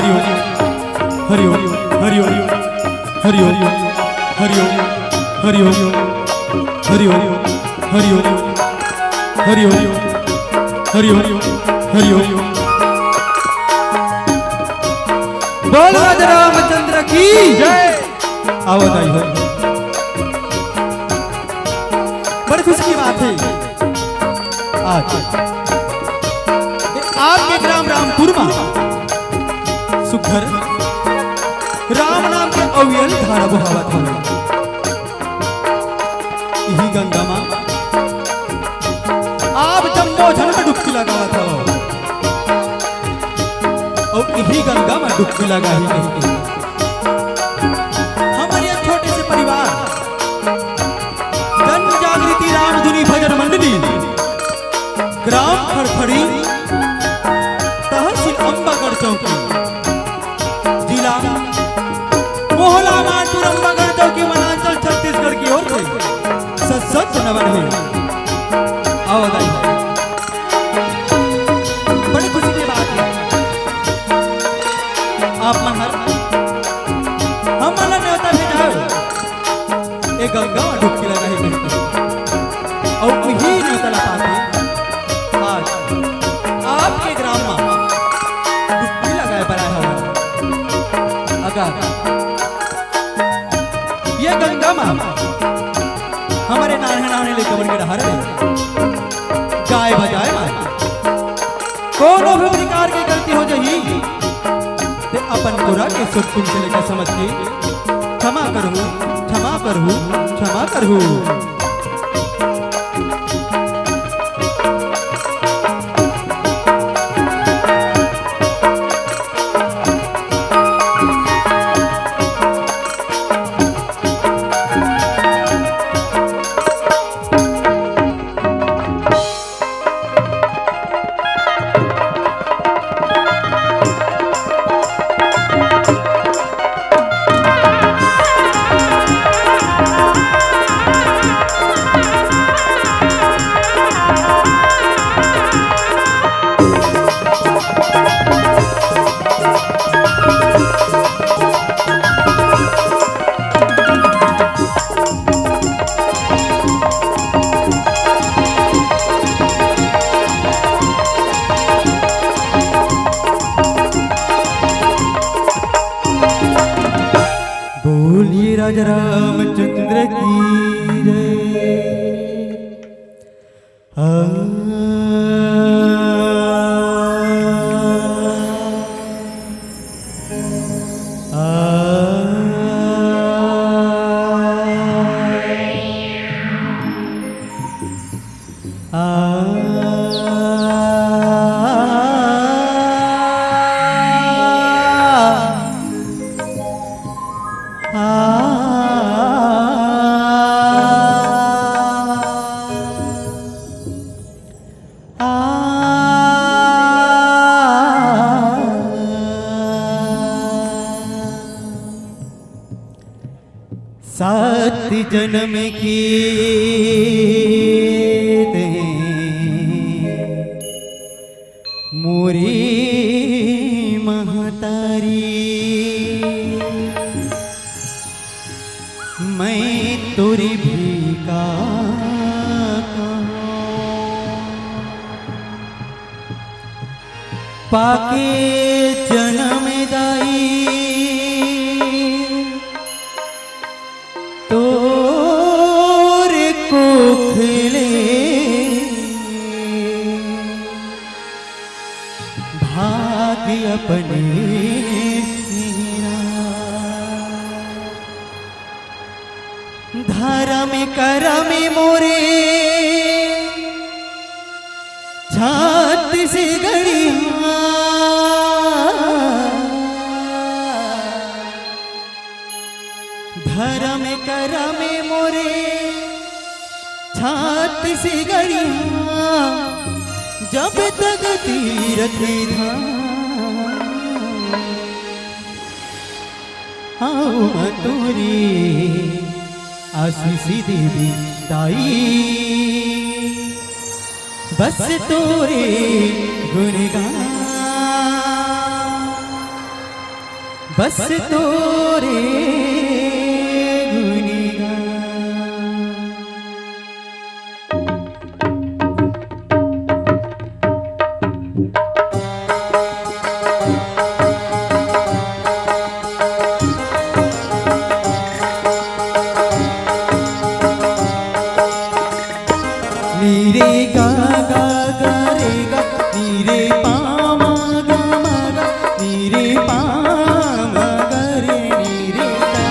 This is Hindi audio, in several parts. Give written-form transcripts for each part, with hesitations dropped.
हरि ओम हरि ओम हरि ओम हरि ओम हरि ओम हरि ओम हरि ओम हरि ओम हरि ओम हरि ओम। बोल राजा रामचंद्र की जय। आवत आई हो, बड़ी खुशी की बात है आज आपके ग्राम रामपुर में सुखर राम नाम के अवियल धारा बहावत हो। यही गंगा मां आप जम्बो झन में डुबकी लगावत हो और यही गंगा में डुबकी लगा ही नहीं। हमारे छोटे से परिवार जन जागृति रामधुनी भजन मंडली ग्राम खड़खड़ी तहसील अंबागढ़ चौकी जिला मोहला मानपुर अंबागढ़ चौकी वनांचल छत्तीसगढ़ की ओर से सत नवन है। आवधाई बड़ी खुशी की बात है आप मनहर हम मन न्योता भेजा एक गंगा में डुबकी लगा ही और वही न्योता लगा आज आपके ग्राम में डुबकी लगाए बना है। अगर ये गंगा मां हमारे नाने ले कमर के रहा रहे गाय बजाए मां कोनो भी प्रकार की गलती हो जाही ते अपन पूरा के सुख से लेकर समझ के क्षमा करहु क्षमा करहु क्षमा करहु। बोलिए राजा रामचंद्र की जय। सात जन्म की मोरी महतारी मैं तोरी भीका पाके जन्म दाई तोरे को खिले भाग्य अपने धर्म करम मोरे छात से गड़ी धर्म करम मोरे छात से गड़ी जब तक तीरथ आओ मतुरी आशीष देवी दाई बस तोरे गुणगान बस तोरे गुणगान। नीरे गा गा गा रे गा, नीरे पा मा गा मा गा, नीरे पा मा गा रे नीरे गा।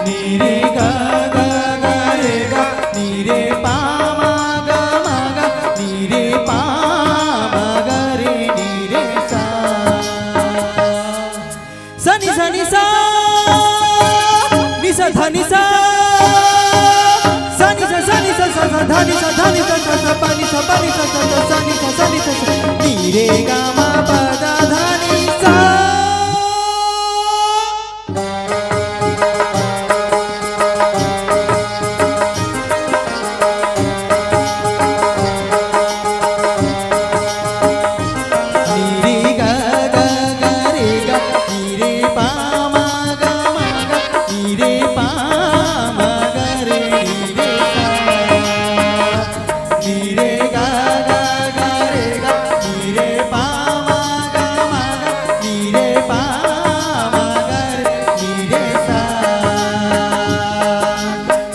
नीरे गा गा गा रे गा, नीरे पा मा गा मा गा, नीरे पा मा गा रे नीरे सा। सनी सनी सा, निसा धनी सा, धनी सा धनी सा सा पानी सा पानी सा सानी सा नीरे गा मा पा दा धनी सा। नीरे गा गा गा रे गा, नीरे पा मा गा मा गा, नीरे पा मा गा रे नीरे सा। नीरे गा गा गा रे गा, नीरे पा मा गा मा गा, नीरे पा मा गा रे नीरे सा।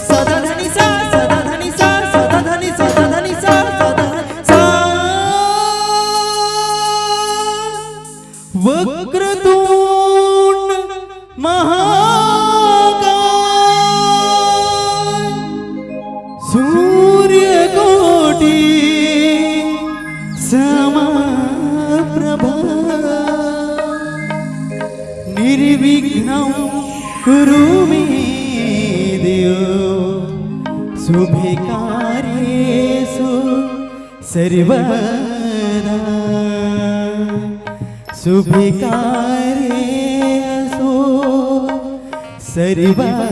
सदा धनी सा सदा धनी सा सदा धनी सदा धनी सा सदा सा। वक्रतुंड महाकाय, सूर्यकोटि समप्रभा, निर्विघ्नं कुरु मे देव, शुभे कार्येषु सर्वदा। शुभे कार्येषु सर्वदा।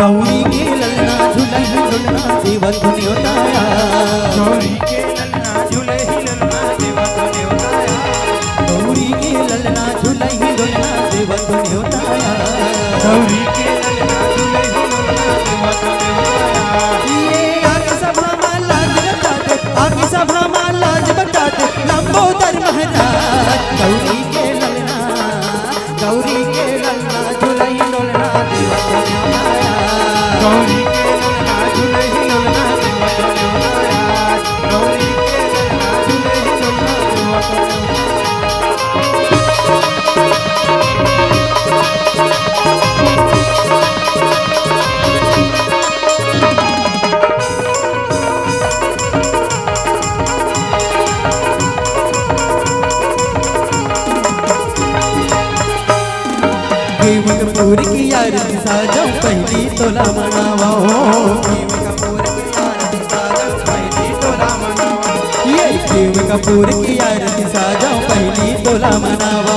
गौरी के ललना झूलही ललना देवन न्योताया, गौरी के ललना झूलही ललना देवन न्योताया, गौरी के ललना झूलही ललना देवन न्योताया, गौरी के ललना झूलही ललना देवन न्योताया। ये आगे सभा में लाज बटाते, आगे सभा में लाज बटाते, लंबोदर महाराज। गौरी के ललना झूलही ललना देवन न्योताया, गौरी के ललना झूलही ललना देवन न्योताया, गौरी के ललना झूलही ललना देवन केव कपूर की आरती साजो पहली तोला मनावो, केव कपूर की आरती साजो पहली तोला मनावो, ये केव कपूर की आरती साजो पहली तोला मनावो,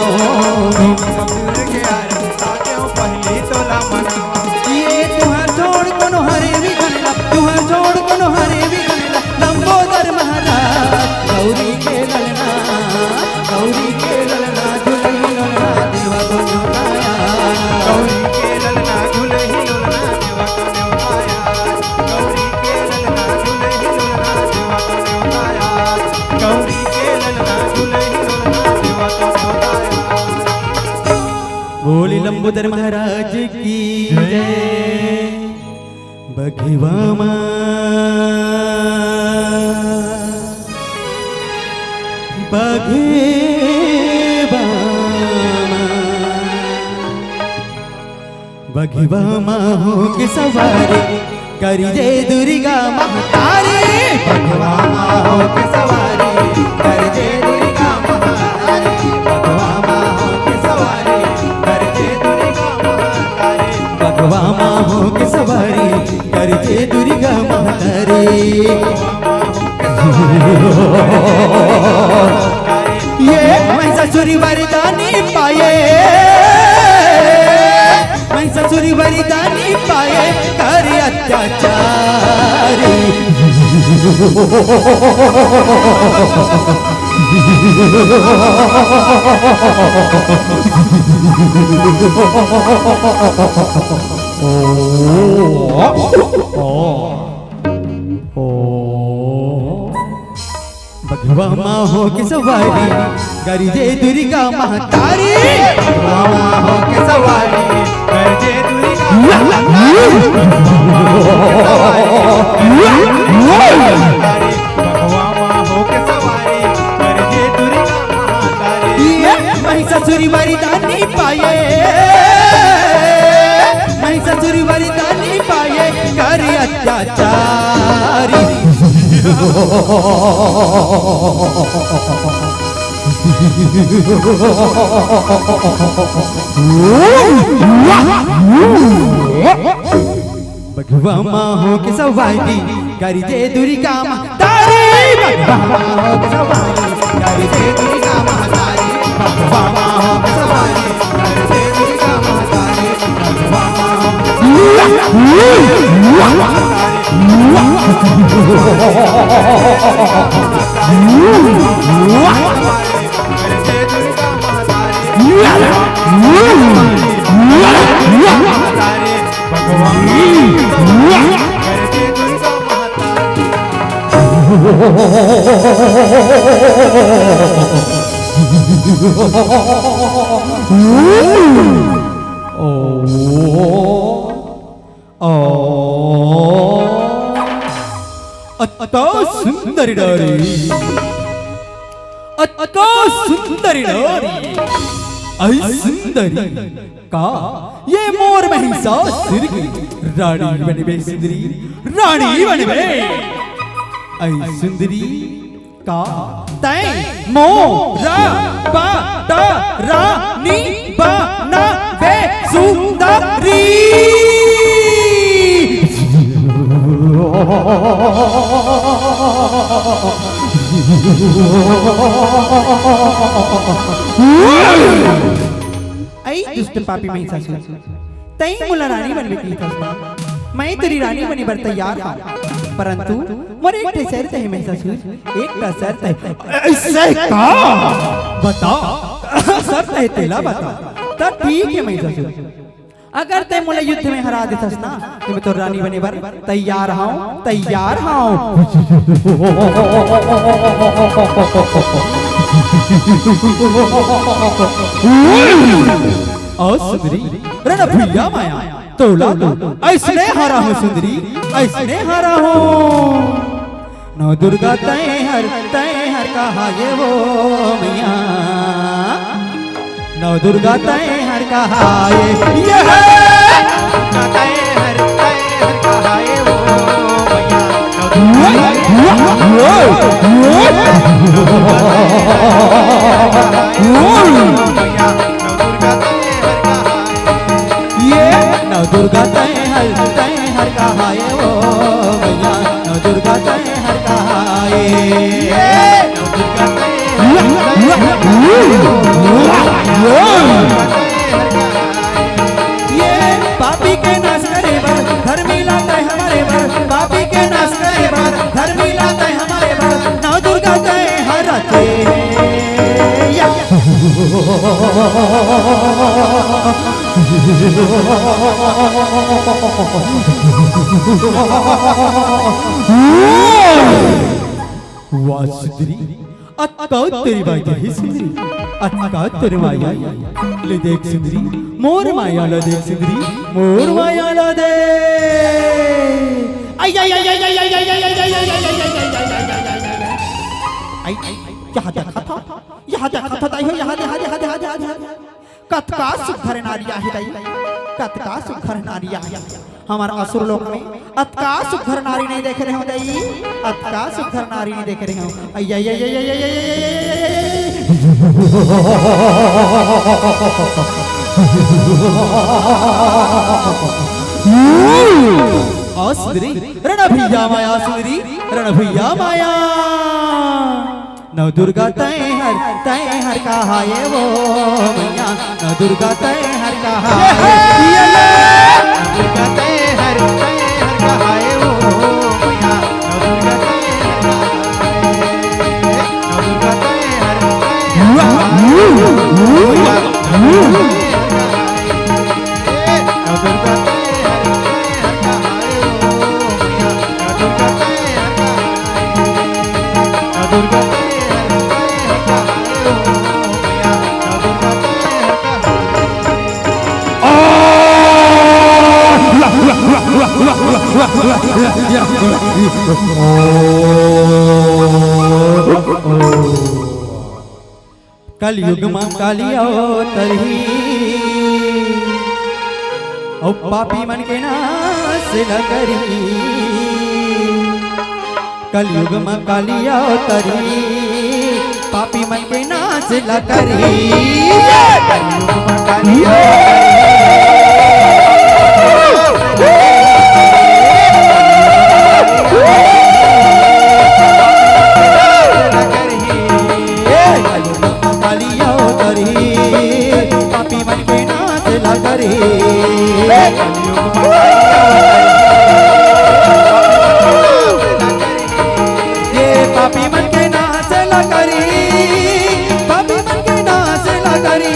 केव कपूर की आरती साजो पहली तोला मनावो। ये तुहार जोड़ कोनो हरे भी गनला, तुहार जोड़ कोनो हरे भी गनला, लंबोदर महाराज। गौरी के ललना झूलही ललना देवा को न्योताया, गौरी के ललना झूलही ललना देवा को न्योताया, गौरी के ललना झूलही ललना देवा को न्योताया, गौरी के ललना झूलही ललना देवा को न्योताया। बोली लंबोदर महाराज की जय। बघवा माँ बघवा माहो के सवारी करी जय दुर्गा महतारी बघवा माहो के सवारी करी जय दुर्गा महतारी बघवा माहो के सवारी करी जय दुर्गा महतारी बघवा माहो के सवारी करी जय दुर्गा महतारी ये महिषासुरी वरदानी पाए महिषासुरी वरदानी पाए कर अत्याचारी बघवा माहो के सवारी करी जय दुर्गा महतारी बघवा माहो के सवारी करी जय दुर्गा महतारी बघवा माहो के सवारी करी जय दुर्गा महतारी महिषासुरी वरदानी पाए महिषासुरी वरदानी पाए करी अत्याचारी बघवा माहो के सवारी करी जय दुर्गा महतारी बघवा माहो के सवारी करी जय दुर्गा महतारी बघवा माहो के सवारी करी जय दुर्गा महतारी बघवा माहो अतो सुंदरी डोरी अतो सुंदरी डोरी आई सुंदरी का ये मोर महिषासुर की रानी बनबे सुंदरी रानी बनबे आई सुंदरी का तै मोरा बा ता रानी बना बे सुंदरी आई दुष्ट पापी महिषासुर तई मुला रानी बनने की था मैं तेरी रानी बने बर तैयार हूं परंतु मोर एक शर्त है महिषासुर एक का शर्त है ऐसे का बता शर्त है तेला बता तो ठीक है महिषासुर अगर तय मुझे युद्ध में हरा देतस ना तो मैं तो रानी बने बर तैयार हूं तैयार हूं ओ सुंदरी रण भैया माया तोला तो ऐसने हारा हो सुंदरी ऐसने हारा हो नौ दुर्गा तय हर कहा ये वो मैया नौ दुर्गा तय हर कहा ये है तय हर कहा ये वो मैया नौ दुर्गा तय हर कहा ये वो मैया नौ दुर्गा तय हर कहा ये पापी के नाश करे बर धर्मी लाता है हमारे बर पापी के नाश करे बर धर्मी लाता है हमारे बर नौ दुर्गा तय हर वाह सुंदरी अक्का तेरी बात है सुंदरी अक्का तेरी माया ले देख सुंदरी मोर माया ले देख सुंदरी मोर माया ले दे आई आई आई आई आई आई आई आई आई आई आई क्या देखा था यहाँ देखत हो ताई हो यहाँ कतका सुघर नारिया है ताई कतका सुघर नारिया है हमार असुर लोक में अतका सुघर नारी नहीं देख रहे हो ताई अतका सुघर नारी नहीं देख रहे हो अय्या सुंदरी रणभैया माया सुंदरी रणभैया माया नव दुर्गा तय हर कहा ये वो मैया नव दुर्गा तय हर कहा दुर्गा तय हर कहा ये वो मैया नव दुर्गा तय हर कलयुग में कालिया तरही ओ पापी मन के नाश न करी कलयुग में कालिया तरही पापी मन के नाश न करी कलयुग में कालिया पापी मन के नाच ला करे ये पापी मन के नाच ला करे पापी मन के नाच ला करे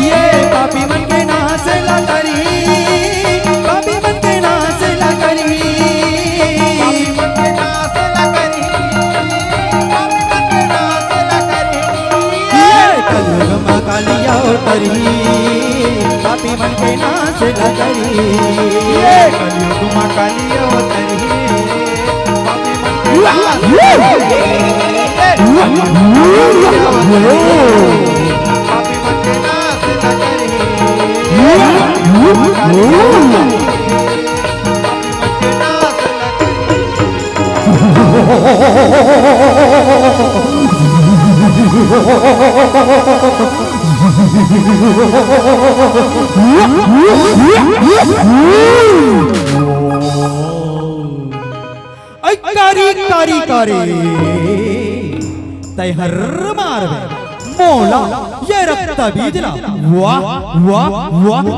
ये पापी मन के नाच ला करे पापी मन के नाच ला करे कालिया तरी पापी मन के नाच न करी कलयुग में कालिया तरी पापी मन के नाच न करी कारी कारी कारी तय हर मार मोला ये रक्त बीजना वाह वाह वाह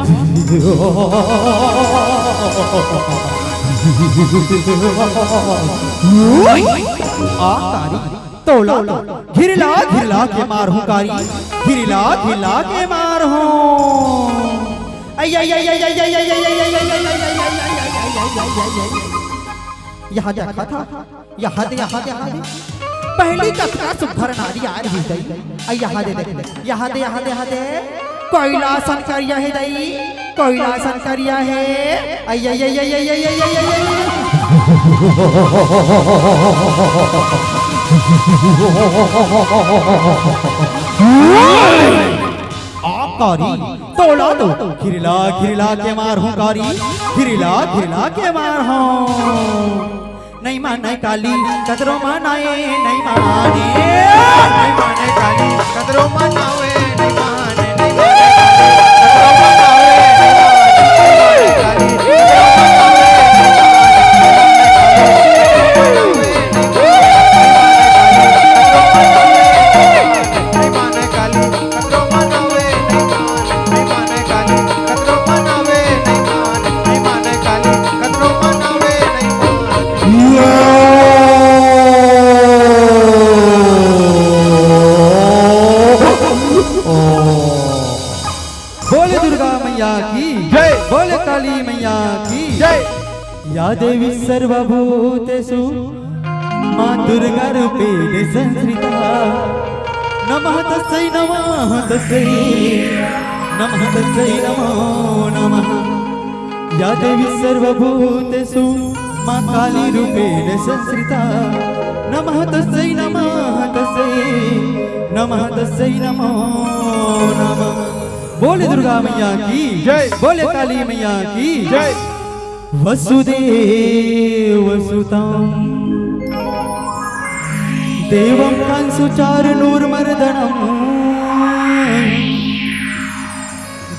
कारी तोला घिरला घिरला के मार हूँ कारी घिरला घिरला के मार हूँ यहाँ देखा था यहाँ पहली कतका सुघर नारी आ रही गई यहाँ दे यहाँ दे कैलासन करिया है दई कैलासन करिया है कारी तोला तो घिरला घिरला के मार हूँ कारी घिरला घिरला के मार हूँ नहीं माने काली कदरों मनाए नहीं माने काली कदरों मनावे नहीं माने बोले दुर्गा मैया की जय बोले काली मैया की जय या देवी सर्वभूतेषु मां दुर्गा रूपेण संस्थिता नमः तस्यै नमः तस्यै नमः तस्यै नमो नमः या देवी सर्वभूतेषु माँ काली रूपेण संस्कृता नमः तस्यै नमः तस्यै नमो नमः। बोले दुर्गा मैया की जय। बोले काली मैया की जय। वसुदेव सुतं देवं कंसुचारुर्मर्दनं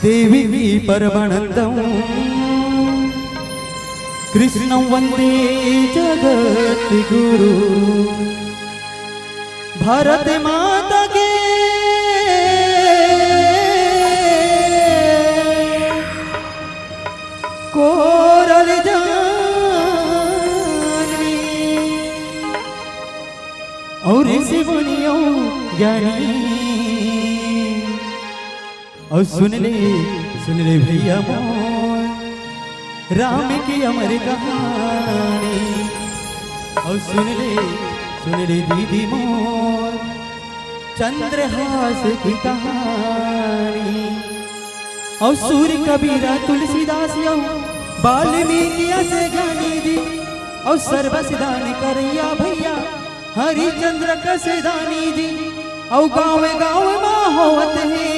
देवी परमानन्दं कृष्णं वन्दे जगद्गुरु। भारत माता के कोरल जानवी और शिवनियों ज्ञानी और सुन ले भैया मोर राम की अमर कहानी। और सुन ले दीदी मोर चंद्रहास की कहानी। और सूर्य कबीरा तुलसीदास यो वाल्मीकि से ज्ञानी जी और सर्वसिदान करैया भैया हरिचंद्र कसेदानी जी। और गाँव गाँव माँ होवत है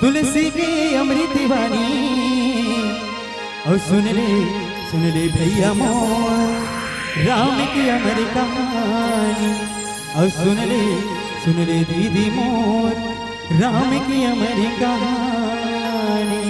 तुलसी की अमृत वाणी। और सुन ले भैया मोर राम की अमर कहानी। और सुन ले दीदी मोर राम की अमर कहानी।